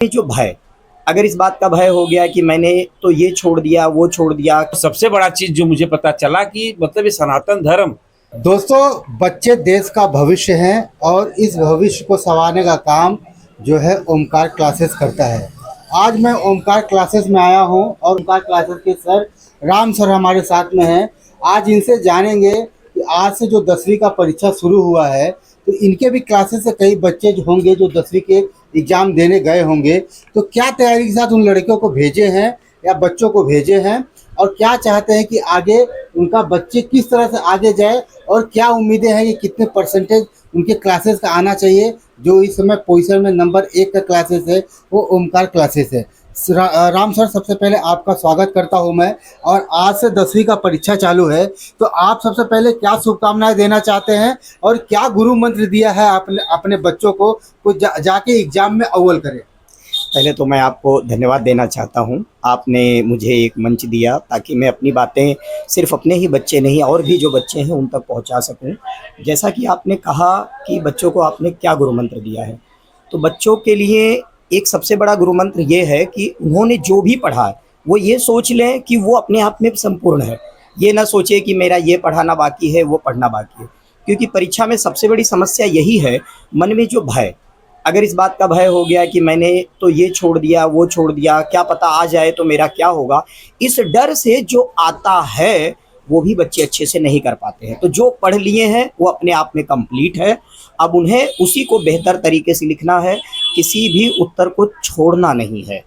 ये जो भय, अगर इस बात का भय हो गया कि मैंने तो ये छोड़ दिया, वो छोड़ दिया। सबसे बड़ा चीज जो मुझे पता चला कि मतलब ये सनातन धर्म। दोस्तों, बच्चे देश का भविष्य हैं और इस भविष्य को संवारने का काम जो है ओमकार क्लासेस करता है। आज मैं ओमकार क्लासेस में आया हूं और ओमकार क्लासेस के सर राम सर हमारे साथ में हैं। आज इनसे जानेंगे कि आज से जो 10वीं का परीक्षा शुरू हुआ है, तो इनके भी क्लासेस से कई बच्चे जो होंगे जो 10वीं के एग्ज़ाम देने गए होंगे, तो क्या तैयारी के साथ उन लड़कियों को भेजे हैं या बच्चों को भेजे हैं और क्या चाहते हैं कि आगे उनका बच्चे किस तरह से आगे जाए और क्या उम्मीदें हैं कि कितने परसेंटेज उनके क्लासेस का आना चाहिए। जो इस समय पोजीशन में नंबर 1 का क्लासेस है वो ओमकार क्लासेस है। राम सर, सबसे पहले आपका स्वागत करता हूं मैं। और आज से 10वीं का परीक्षा चालू है, तो आप सबसे पहले क्या शुभकामनाएं देना चाहते हैं और क्या गुरु मंत्र दिया है आपने अपने बच्चों को जाके एग्जाम में अव्वल करें? पहले तो मैं आपको धन्यवाद देना चाहता हूँ। आपने मुझे एक मंच दिया ताकि मैं अपनी बातें सिर्फ अपने ही बच्चे नहीं और भी जो बच्चे हैं उन तक पहुँचा सकूँ। जैसा कि आपने कहा कि बच्चों को आपने क्या गुरु मंत्र दिया है, तो बच्चों के लिए एक सबसे बड़ा गुरु मंत्र ये है कि उन्होंने जो भी पढ़ा है वो ये सोच लें कि वो अपने आप में संपूर्ण है। ये ना सोचे कि मेरा ये पढ़ाना बाकी है, वो पढ़ना बाकी है। क्योंकि परीक्षा में सबसे बड़ी समस्या यही है, मन में जो भय, अगर इस बात का भय हो गया कि मैंने तो ये छोड़ दिया, वो छोड़ दिया, क्या पता आ जाए तो मेरा क्या होगा, इस डर से जो आता है वो भी बच्चे अच्छे से नहीं कर पाते हैं। तो जो पढ़ लिए हैं वो अपने आप में कंप्लीट है। अब उन्हें उसी को बेहतर तरीके से लिखना है, किसी भी उत्तर को छोड़ना नहीं है।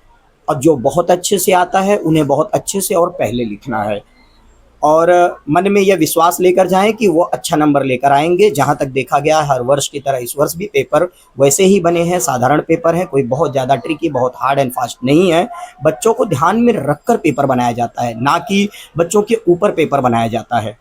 और जो बहुत अच्छे से आता है उन्हें बहुत अच्छे से और पहले लिखना है और मन में यह विश्वास लेकर जाएं कि वो अच्छा नंबर लेकर आएंगे। जहाँ तक देखा गया हर वर्ष की तरह इस वर्ष भी पेपर वैसे ही बने हैं, साधारण पेपर है, कोई बहुत ज़्यादा ट्रिकी, बहुत हार्ड एंड फास्ट नहीं है। बच्चों को ध्यान में रखकर पेपर बनाया जाता है, ना कि बच्चों के ऊपर पेपर बनाया जाता है।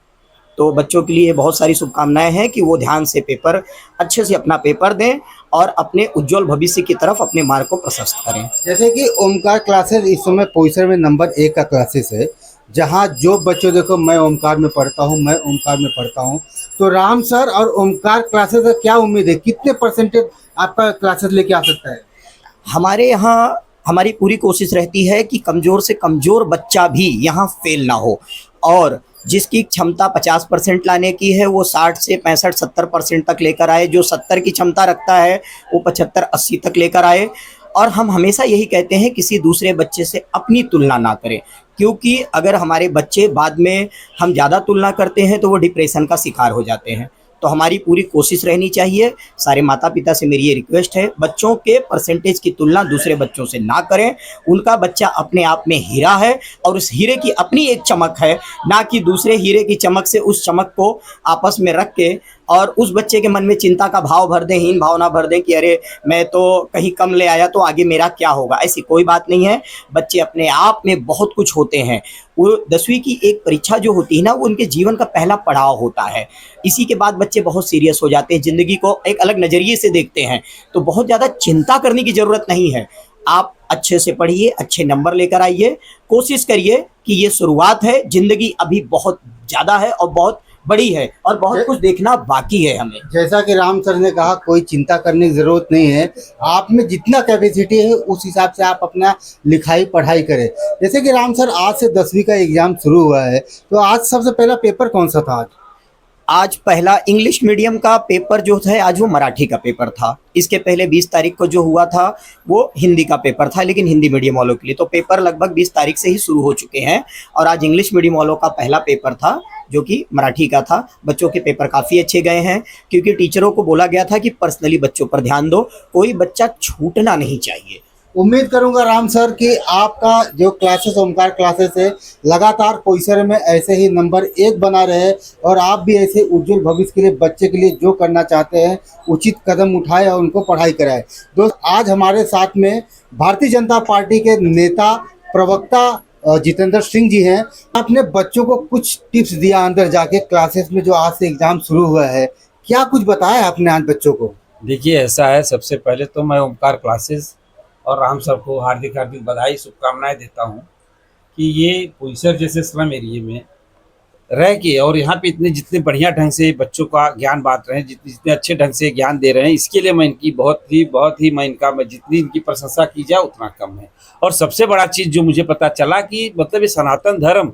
तो बच्चों के लिए बहुत सारी शुभकामनाएं हैं कि वो ध्यान से पेपर अच्छे से अपना पेपर दें और अपने उज्जवल भविष्य की तरफ अपने मार्ग को प्रशस्त करें। जैसे कि ओमकार क्लासेस इस समय पोजीशन में नंबर 1 का क्लासेस है, जहाँ जो बच्चों देखो मैं ओमकार में पढ़ता हूँ, मैं ओमकार में पढ़ता हूँ, तो राम सर और ओमकार क्लासेस का क्या उम्मीद है, कितने परसेंटेज आपका क्लासेस लेके आ सकता है? हमारे यहाँ हमारी पूरी कोशिश रहती है कि कमज़ोर से कमज़ोर बच्चा भी यहाँ फेल ना हो और जिसकी क्षमता 50% लाने की है वो 60 से 65-70% तक लेकर आए, जो 70 की क्षमता रखता है वो 75-80 तक लेकर आए। और हम हमेशा यही कहते हैं किसी दूसरे बच्चे से अपनी तुलना ना करें, क्योंकि अगर हमारे बच्चे बाद में हम ज़्यादा तुलना करते हैं तो वो डिप्रेशन का शिकार हो जाते हैं। तो हमारी पूरी कोशिश रहनी चाहिए। सारे माता पिता से मेरी ये रिक्वेस्ट है, बच्चों के परसेंटेज की तुलना दूसरे बच्चों से ना करें। उनका बच्चा अपने आप में हीरा है और उस हीरे की अपनी एक चमक है, ना कि दूसरे हीरे की चमक से उस चमक को आपस में रख के और उस बच्चे के मन में चिंता का भाव भर दें, हीन भावना भर दें कि अरे मैं तो कहीं कम ले आया तो आगे मेरा क्या होगा। ऐसी कोई बात नहीं है। बच्चे अपने आप में बहुत कुछ होते हैं। वो 10वीं की एक परीक्षा जो होती है ना, वो उनके जीवन का पहला पड़ाव होता है। इसी के बाद बच्चे बहुत सीरियस हो जाते हैं, ज़िंदगी को एक अलग नज़रिए से देखते हैं। तो बहुत ज़्यादा चिंता करने की ज़रूरत नहीं है। आप अच्छे से पढ़िए, अच्छे नंबर लेकर आइए, कोशिश करिए कि ये शुरुआत है, ज़िंदगी अभी बहुत ज़्यादा है और बहुत बड़ी है और बहुत कुछ देखना बाकी है हमें। जैसा कि राम सर ने कहा, कोई चिंता करने की ज़रूरत नहीं है। आप में जितना कैपेसिटी है उस हिसाब से आप अपना लिखाई पढ़ाई करें। जैसे कि राम सर, आज से 10वीं का एग्ज़ाम शुरू हुआ है, तो आज सबसे पहला पेपर कौन सा था? आज पहला इंग्लिश मीडियम का पेपर जो था, आज वो मराठी का पेपर था। इसके पहले 20 तारीख को जो हुआ था वो हिंदी का पेपर था, लेकिन हिंदी मीडियम वालों के लिए तो पेपर लगभग 20 तारीख से ही शुरू हो चुके हैं। और आज इंग्लिश मीडियम वालों का पहला पेपर था जो कि मराठी का था। बच्चों के पेपर काफ़ी अच्छे गए हैं, क्योंकि टीचरों को बोला गया था कि पर्सनली बच्चों पर ध्यान दो, कोई बच्चा छूटना नहीं चाहिए। उम्मीद करूंगा राम सर कि आपका जो क्लासेस ओमकार क्लासेस है लगातार पोजीशन में ऐसे ही नंबर 1 बना रहे और आप भी ऐसे उज्जवल भविष्य के लिए बच्चे के लिए जो करना चाहते हैं उचित कदम उठाए और उनको पढ़ाई कराए। दोस्त, आज हमारे साथ में भारतीय जनता पार्टी के नेता प्रवक्ता जितेंद्र सिंह जी हैं। आपने बच्चों को कुछ टिप्स दिया अंदर जाके क्लासेस में, जो आज से एग्ज़ाम शुरू हुआ है, क्या कुछ बताया आपने आज बच्चों को? देखिए, ऐसा है, सबसे पहले तो मैं ओमकार क्लासेस और राम सर को हार्दिक हार्दिक बधाई शुभकामनाएं देता हूं कि ये पोईसर जैसे स्लम एरिए में रह के और यहाँ पे इतने जितने बढ़िया ढंग से बच्चों का ज्ञान बांट रहे हैं, जितने जितने अच्छे ढंग से ज्ञान दे रहे हैं, इसके लिए मैं इनकी बहुत ही मैं जितनी इनकी प्रशंसा की जाए उतना कम है। और सबसे बड़ा चीज़ जो मुझे पता चला कि मतलब ये सनातन धर्म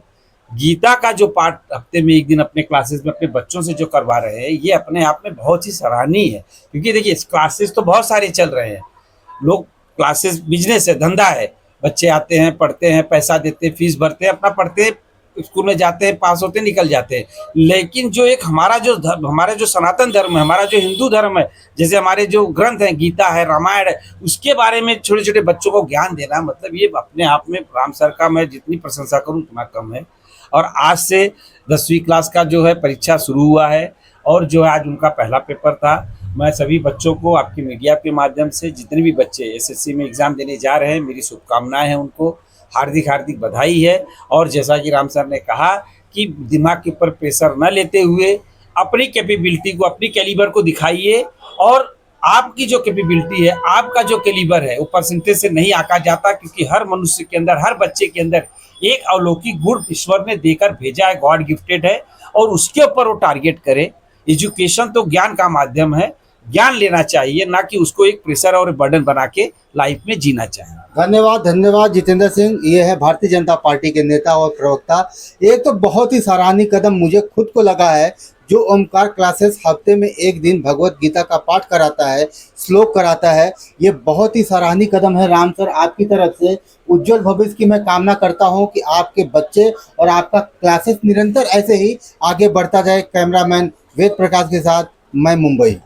गीता का जो पाठ हफ्ते में एक दिन अपने क्लासेस में अपने बच्चों से जो करवा रहे हैं, ये अपने आप में बहुत ही सराहनीय है। क्योंकि देखिए क्लासेस तो बहुत सारे चल रहे हैं, लोग क्लासेस बिजनेस है, धंधा है, बच्चे आते हैं, पढ़ते हैं, पैसा देते हैं, फीस भरते हैं, अपना पढ़ते हैं, स्कूल में जाते हैं, पास होते हैं, निकल जाते हैं। लेकिन जो एक हमारा जो सनातन धर्म है, हमारा जो हिंदू धर्म है, जैसे हमारे जो ग्रंथ हैं, गीता है, रामायण है, उसके बारे में छोटे छोटे बच्चों को ज्ञान देना, मतलब ये अपने आप में राम सर का मैं जितनी प्रशंसा करूँ उतना कम है। और आज से 10वीं क्लास का जो है परीक्षा शुरू हुआ है और जो है आज उनका पहला पेपर था। मैं सभी बच्चों को आपकी मीडिया के माध्यम से, जितने भी बच्चे एसएससी में एग्ज़ाम देने जा रहे हैं, मेरी शुभकामनाएं हैं, उनको हार्दिक हार्दिक बधाई है। और जैसा कि राम सर ने कहा कि दिमाग के ऊपर प्रेशर न लेते हुए अपनी कैपेबिलिटी को, अपनी कैलिबर को दिखाइए। और आपकी जो कैपेबिलिटी है, आपका जो कैलिबर है, वो परसेंटेज से नहीं आका जाता, क्योंकि हर मनुष्य के अंदर, हर बच्चे के अंदर एक अलौकिक गुण ईश्वर ने देकर भेजा है, गॉड गिफ्टेड है, और उसके ऊपर वो टारगेट करे। एजुकेशन तो ज्ञान का माध्यम है, ज्ञान लेना चाहिए, ना कि उसको एक प्रेशर और बर्डन बना के लाइफ में जीना चाहिए। धन्यवाद धन्यवाद जितेंद्र सिंह, ये है भारतीय जनता पार्टी के नेता और प्रवक्ता। एक तो बहुत ही सराहनीय कदम मुझे खुद को लगा है जो ओमकार क्लासेस हफ्ते में एक दिन भगवत गीता का पाठ कराता है, श्लोक कराता है। ये बहुत ही सराहनीय कदम है राम सर, आपकी तरफ से उज्जवल भविष्य की मैं कामना करता हूं कि आपके बच्चे और आपका क्लासेस निरंतर ऐसे ही आगे बढ़ता जाए। कैमरामैन वेद प्रकाश के साथ मैं मुंबई।